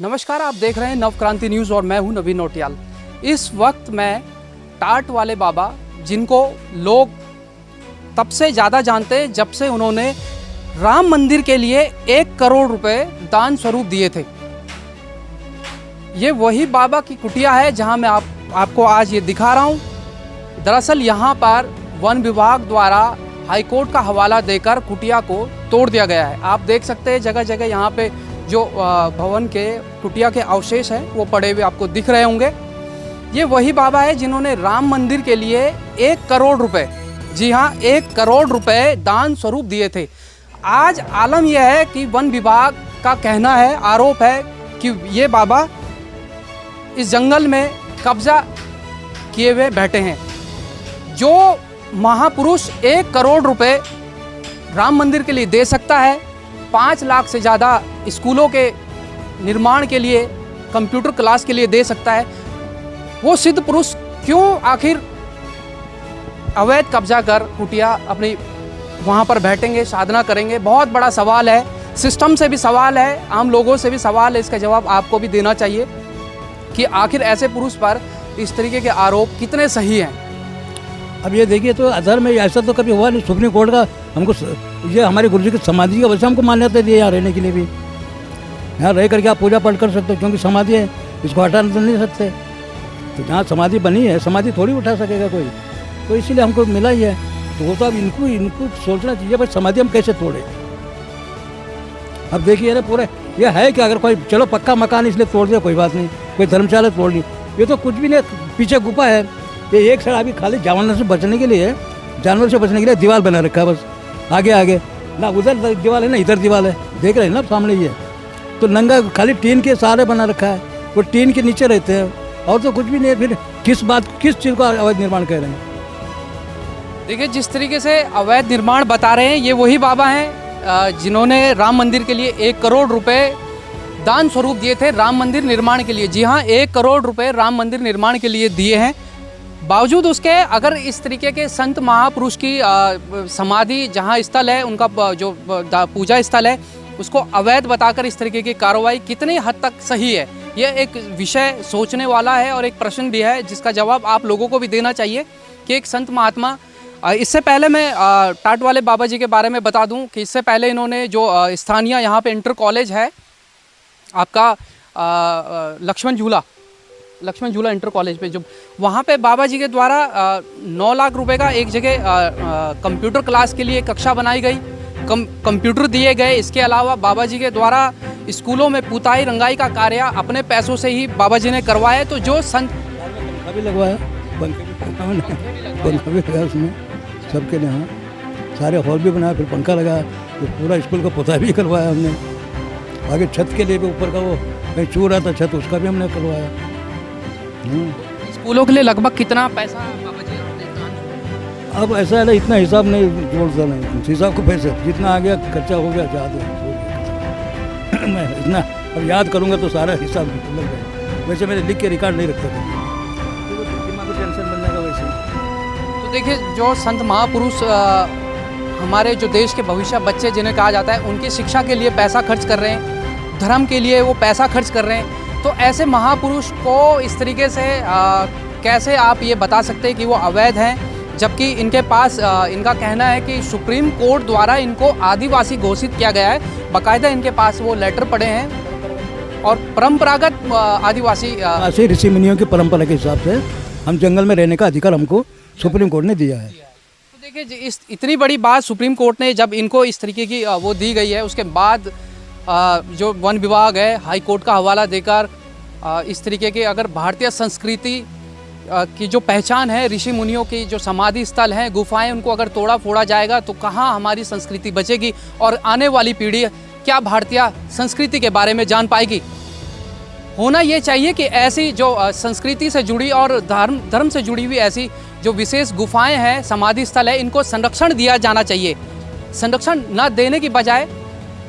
नमस्कार, आप देख रहे हैं नवक्रांति न्यूज़ और मैं हूं नवीन नोटियाल। इस वक्त मैं टाट वाले बाबा, जिनको लोग तब से ज़्यादा जानते हैं जब से उन्होंने राम मंदिर के लिए 1 करोड़ रुपए दान स्वरूप दिए थे। ये वही बाबा की कुटिया है जहां मैं आपको आज ये दिखा रहा हूं। दरअसल यहां पर वन विभाग द्वारा हाईकोर्ट का हवाला देकर कुटिया को तोड़ दिया गया है। आप देख सकते हैं जगह जगह यहाँ पे जो भवन के कुटिया के अवशेष हैं वो पड़े हुए आपको दिख रहे होंगे। ये वही बाबा है जिन्होंने राम मंदिर के लिए 1 करोड़ रुपए, जी हाँ 1 करोड़ रुपए दान स्वरूप दिए थे। आज आलम यह है कि वन विभाग का कहना है, आरोप है कि ये बाबा इस जंगल में कब्जा किए हुए बैठे हैं। जो महापुरुष 1 करोड़ रुपए राम मंदिर के लिए दे सकता है, 5 लाख से ज़्यादा स्कूलों के निर्माण के लिए, कंप्यूटर क्लास के लिए दे सकता है, वो सिद्ध पुरुष क्यों आखिर अवैध कब्जा कर कुटिया अपनी वहाँ पर बैठेंगे, साधना करेंगे? बहुत बड़ा सवाल है। सिस्टम से भी सवाल है, आम लोगों से भी सवाल है। इसका जवाब आपको भी देना चाहिए कि आखिर ऐसे पुरुष पर इस तरीके के आरोप कितने सही हैं। अब ये देखिए, तो अधर्म में ऐसा तो कभी हुआ नहीं। सुप्रीम कोर्ट का हमको ये हमारे गुरु जी की समाधि की वजह से हमको मान्यता दी है यहाँ रहने के लिए भी। यहाँ रह करके आप पूजा पाठ कर सकते हो क्योंकि समाधि है, इसको हटा तो नहीं सकते। तो जहाँ समाधि बनी है, समाधि थोड़ी उठा सकेगा कोई, तो इसीलिए हमको मिला ही है। तो वो तो अब इनको सोचना चाहिए भाई समाधि हम कैसे तोड़े। अब देखिए ना पूरा ये है कि अगर कोई चलो पक्का मकान इसलिए तोड़ दिया कोई बात नहीं, कोई धर्मशाला तोड़ ली, ये तो कुछ भी नहीं, पीछे गुफा है। ये एक साइड अभी खाली जानवर से बचने के लिए, जानवर से बचने के लिए दीवार बना रखा है बस। आगे ना उधर दीवार है ना इधर दीवार है, देख रहे हैं ना सामने ये। तो नंगा खाली टीन के सहारे बना रखा है, वो टीन के नीचे रहते हैं और तो कुछ भी नहीं। फिर किस चीज़ का अवैध निर्माण कर रहे हैं? देखिए, जिस तरीके से अवैध निर्माण बता रहे हैं, ये वही बाबा हैं जिन्होंने राम मंदिर के लिए 1 करोड़ रुपए दान स्वरूप दिए थे राम मंदिर निर्माण के लिए। जी हाँ, 1 करोड़ रुपए राम मंदिर निर्माण के लिए दिए हैं। बावजूद उसके अगर इस तरीके के संत महापुरुष की समाधि जहाँ स्थल है, उनका जो पूजा स्थल है, उसको अवैध बताकर इस तरीके की कार्रवाई कितनी हद तक सही है, यह एक विषय सोचने वाला है और एक प्रश्न भी है जिसका जवाब आप लोगों को भी देना चाहिए कि एक संत महात्मा। इससे पहले मैं टाट वाले बाबा जी के बारे में बता दूं कि इससे पहले इन्होंने जो स्थानीय यहाँ पे इंटर कॉलेज है आपका लक्ष्मण झूला इंटर कॉलेज पे, जो वहाँ पे बाबा जी के द्वारा 9 लाख रुपए का एक जगह कंप्यूटर क्लास के लिए कक्षा बनाई गई, कंप्यूटर दिए गए। इसके अलावा बाबा जी के द्वारा स्कूलों में पुताई रंगाई का कार्य अपने पैसों से ही बाबा जी ने करवाया। तो जो संत पंखा भी लगवाया, पंखा भी लगाया उसमें सबके लिए। हाँ, सारे हॉल भी बनाया, फिर पंखा लगाया, तो पूरा स्कूल का पुताई भी करवाया हमने। आगे छत के लिए भी ऊपर का वो कहीं चूर रहा था छत, उसका भी हमने करवाया। स्कूलों के लिए लगभग कितना पैसा बाबा जी? अब ऐसा है ना, इतना हिसाब नहीं जोड़ता, नहीं हिसाब को पैसे जितना आ गया खर्चा हो गया ज़्यादा। मैं इतना अब याद करूँगा तो सारा हिसाब लग गया। वैसे मैंने लिख के रिकॉर्ड नहीं रखता था, दिमाग में टेंशन बन जाएगा वैसे। तो देखिए, जो संत महापुरुष हमारे जो देश के भविष्य बच्चे जिन्हें कहा जाता है, उनकी शिक्षा के लिए पैसा खर्च कर रहे हैं, धर्म के लिए वो पैसा खर्च कर रहे हैं। तो ऐसे महापुरुष को इस तरीके से कैसे आप ये बता सकते हैं कि वो अवैध हैं, जबकि इनके पास इनका कहना है कि सुप्रीम कोर्ट द्वारा इनको आदिवासी घोषित किया गया है। बाकायदा इनके पास वो लेटर पड़े हैं और परंपरागत आदिवासी ऋषि मुनियों की परंपरा के हिसाब से हम जंगल में रहने का अधिकार हमको सुप्रीम कोर्ट ने दिया है। तो देखिए, इस इतनी बड़ी बात सुप्रीम कोर्ट ने जब इनको इस तरीके की वो दी गई है, उसके बाद जो वन विभाग है हाई कोर्ट का हवाला देकर इस तरीके के अगर भारतीय संस्कृति की जो पहचान है, ऋषि मुनियों की जो समाधि स्थल हैं, गुफाएं, उनको अगर तोड़ा फोड़ा जाएगा तो कहाँ हमारी संस्कृति बचेगी और आने वाली पीढ़ी क्या भारतीय संस्कृति के बारे में जान पाएगी? होना ये चाहिए कि ऐसी जो संस्कृति से जुड़ी और धर्म से जुड़ी हुई ऐसी जो विशेष गुफाएं हैं, समाधि स्थल है, इनको संरक्षण दिया जाना चाहिए। संरक्षण न देने की बजाय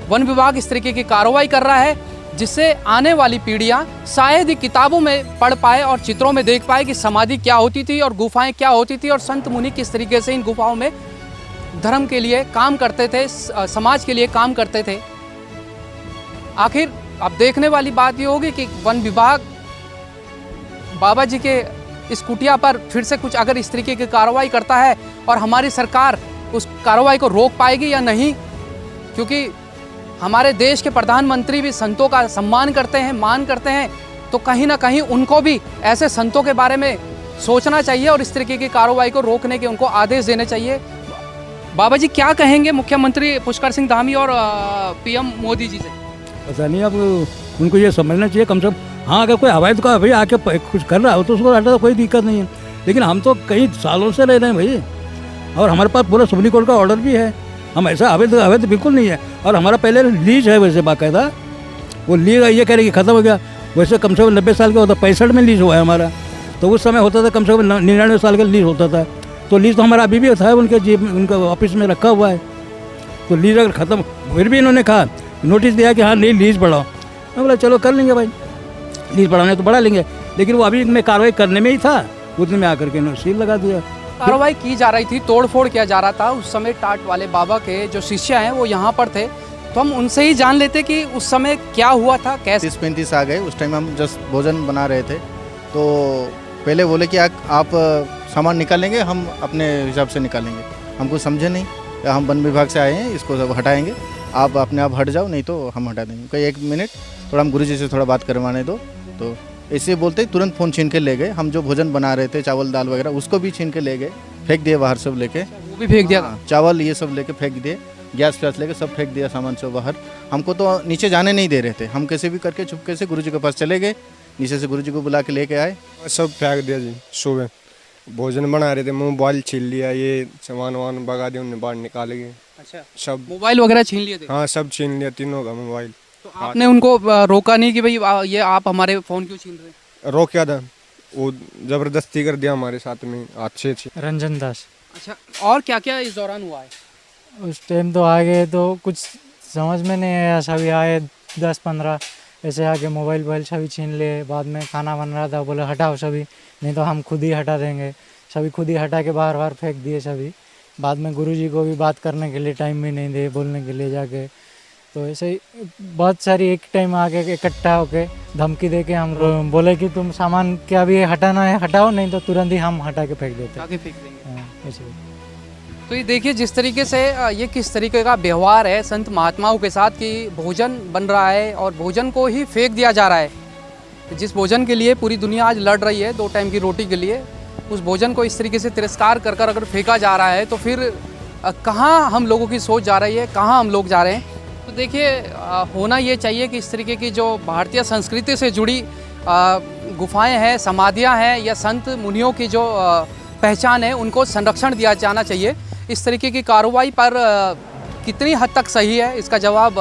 वन विभाग इस तरीके की कार्रवाई कर रहा है, जिससे आने वाली पीढ़ियां शायद ही किताबों में पढ़ पाए और चित्रों में देख पाए कि समाधि क्या होती थी और गुफाएं क्या होती थी और संत मुनि किस तरीके से इन गुफाओं में धर्म के लिए काम करते थे, समाज के लिए काम करते थे। आखिर अब देखने वाली बात ये होगी कि वन विभाग बाबा जी के इस कुटिया पर फिर से कुछ अगर इस तरीके की कार्रवाई करता है और हमारी सरकार उस कार्रवाई को रोक पाएगी या नहीं, क्योंकि हमारे देश के प्रधानमंत्री भी संतों का सम्मान करते हैं, मान करते हैं, तो कहीं ना कहीं उनको भी ऐसे संतों के बारे में सोचना चाहिए और इस तरीके की कार्रवाई को रोकने के उनको आदेश देने चाहिए। बाबा जी क्या कहेंगे मुख्यमंत्री पुष्कर सिंह धामी और पीएम मोदी जी से? पता नहीं, अब उनको ये समझना चाहिए कम से कम। हाँ, अगर कोई अवैध का भाई आके कुछ कर रहा हो तो उसको हटा, तो कोई दिक्कत नहीं है, लेकिन हम तो कई सालों से रह रहे हैं भाई, और हमारे पास पूरा सुप्रीम कोर्ट का ऑर्डर भी है। हम ऐसा अवैध बिल्कुल नहीं है, और हमारा पहले लीज है वैसे बाकायदा, वो लीज ये कह रहे कि ख़त्म हो गया, वैसे कम से कम 90 साल का होता, 65 में लीज हुआ है हमारा, तो उस समय होता था कम से कम 99 साल का लीज होता था। तो लीज तो हमारा अभी भी था, उनके जेब उनका ऑफिस में रखा हुआ है। तो लीज अगर ख़त्म, फिर भी इन्होंने कहा, नोटिस दिया कि हाँ नहीं लीज बढ़ाओ। मैं बोला चलो कर लेंगे भाई, लीज बढ़ाने तो बढ़ा लेंगे, लेकिन वो अभी में कार्रवाई करने में ही था, उतने में आकर के इन्होंने सील लगा दिया। कार्रवाई की जा रही थी, तोड़फोड़ किया जा रहा था, उस समय टाट वाले बाबा के जो शिष्य हैं वो यहाँ पर थे, तो हम उनसे ही जान लेते कि उस समय क्या हुआ था, कैसे। 30-35 आ गए, उस टाइम हम जस्ट भोजन बना रहे थे, तो पहले बोले कि आप सामान निकालेंगे, हम अपने हिसाब से निकालेंगे। हमको समझे नहीं, हम वन विभाग से आए हैं, इसको सब हटाएंगे, आप अपने आप हट जाओ, नहीं तो हम हटा देंगे। कहीं 1 मिनट थोड़ा हम गुरुजी से थोड़ा बात करवाने दो, तो ऐसे बोलते ही तुरंत फ़ोन छीन के ले गए। हम जो भोजन बना रहे थे, चावल दाल वगैरह, उसको भी छीन के ले गए, फेंक दिए बाहर सब लेके। वो भी फेंक दिया था? चावल ये सब लेके फेंक दिए, गैस फ्यास लेके सब फेंक दिया सामान सब बाहर। हमको तो नीचे जाने नहीं दे रहे थे, हम कैसे भी करके चुपके से गुरुजी के पास चले गए, नीचे से गुरुजी को बुला के लेके आए, सब फेंक दिया जी। सुबह भोजन बना रहे थे, मोबाइल छीन लिया, ये सामान वामान भगा दिया, उन्हें बाहर निकाल गए। अच्छा, सब मोबाइल वगैरह छीन लिए थे? हाँ, सब छीन लिया, तीनों का मोबाइल। तो आपने उनको रोका नहीं कि भाई ये आप हमारे फ़ोन क्यों छीन रहे हैं? रोका था, वो जबरदस्ती कर दिया हमारे साथ में, अच्छे। रंजन दास। अच्छा, और क्या क्या इस दौरान हुआ है? उस टाइम तो आगे तो कुछ समझ में नहीं आया, सभी आए 10-15 ऐसे आके मोबाइल सभी छीन लिए। बाद में खाना बन रहा था, बोले हटाओ सभी, नहीं तो हम खुद ही हटा देंगे। सभी खुद ही हटा के बाहर फेंक दिए सभी। बाद में गुरुजी को भी बात करने के लिए टाइम भी नहीं दिए, बोलने के लिए जाके। तो ऐसे ही बहुत सारी एक टाइम आके इकट्ठा होके धमकी दे के हम बोले कि तुम सामान क्या भी हटाना है हटाओ, नहीं तो तुरंत ही हम हटा के फेंक देते। आगे फेंक देंगे। हाँ, ऐसे ही। तो ये देखिए जिस तरीके से ये किस तरीके का व्यवहार है संत महात्माओं के साथ, कि भोजन बन रहा है और भोजन को ही फेंक दिया जा रहा है। जिस भोजन के लिए पूरी दुनिया आज लड़ रही है, 2 टाइम की रोटी के लिए, उस भोजन को इस तरीके से तिरस्कार कर कर अगर फेंका जा रहा है, तो फिर कहाँ हम लोगों की सोच जा रही है, कहाँ हम लोग जा रहे हैं। तो देखिए होना ये चाहिए कि इस तरीके की जो भारतीय संस्कृति से जुड़ी गुफाएं हैं, समाधियां हैं, या संत मुनियों की जो पहचान है, उनको संरक्षण दिया जाना चाहिए। इस तरीके की कार्रवाई पर कितनी हद तक सही है, इसका जवाब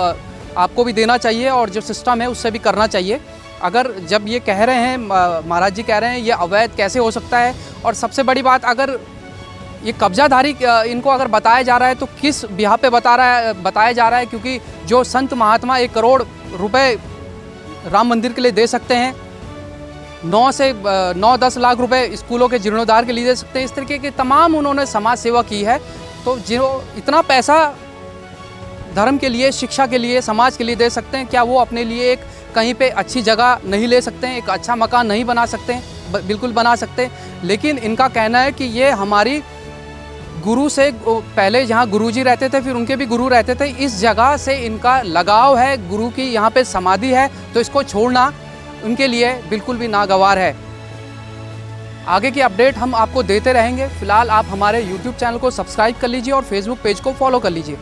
आपको भी देना चाहिए और जो सिस्टम है उससे भी करना चाहिए। अगर जब ये कह रहे हैं, महाराज जी कह रहे हैं, ये अवैध कैसे हो सकता है, और सबसे बड़ी बात, अगर ये कब्जाधारी इनको अगर बताया जा रहा है तो किस बिहा पे बताया जा रहा है, क्योंकि जो संत महात्मा 1 करोड़ रुपए राम मंदिर के लिए दे सकते हैं, 9-10 लाख रुपए स्कूलों के जीर्णोद्धार के लिए दे सकते हैं, इस तरीके के तमाम उन्होंने समाज सेवा की है। तो जो इतना पैसा धर्म के लिए, शिक्षा के लिए, समाज के लिए दे सकते हैं, क्या वो अपने लिए एक कहीं पे अच्छी जगह नहीं ले सकते हैं, एक अच्छा मकान नहीं बना सकते हैं? बिल्कुल बना सकते हैं। लेकिन इनका कहना है कि ये हमारी गुरु से, पहले जहाँ गुरुजी रहते थे फिर उनके भी गुरु रहते थे, इस जगह से इनका लगाव है, गुरु की यहाँ पे समाधि है, तो इसको छोड़ना उनके लिए बिल्कुल भी नागवार है। आगे की अपडेट हम आपको देते रहेंगे। फिलहाल आप हमारे YouTube चैनल को सब्सक्राइब कर लीजिए और Facebook पेज को फॉलो कर लीजिए।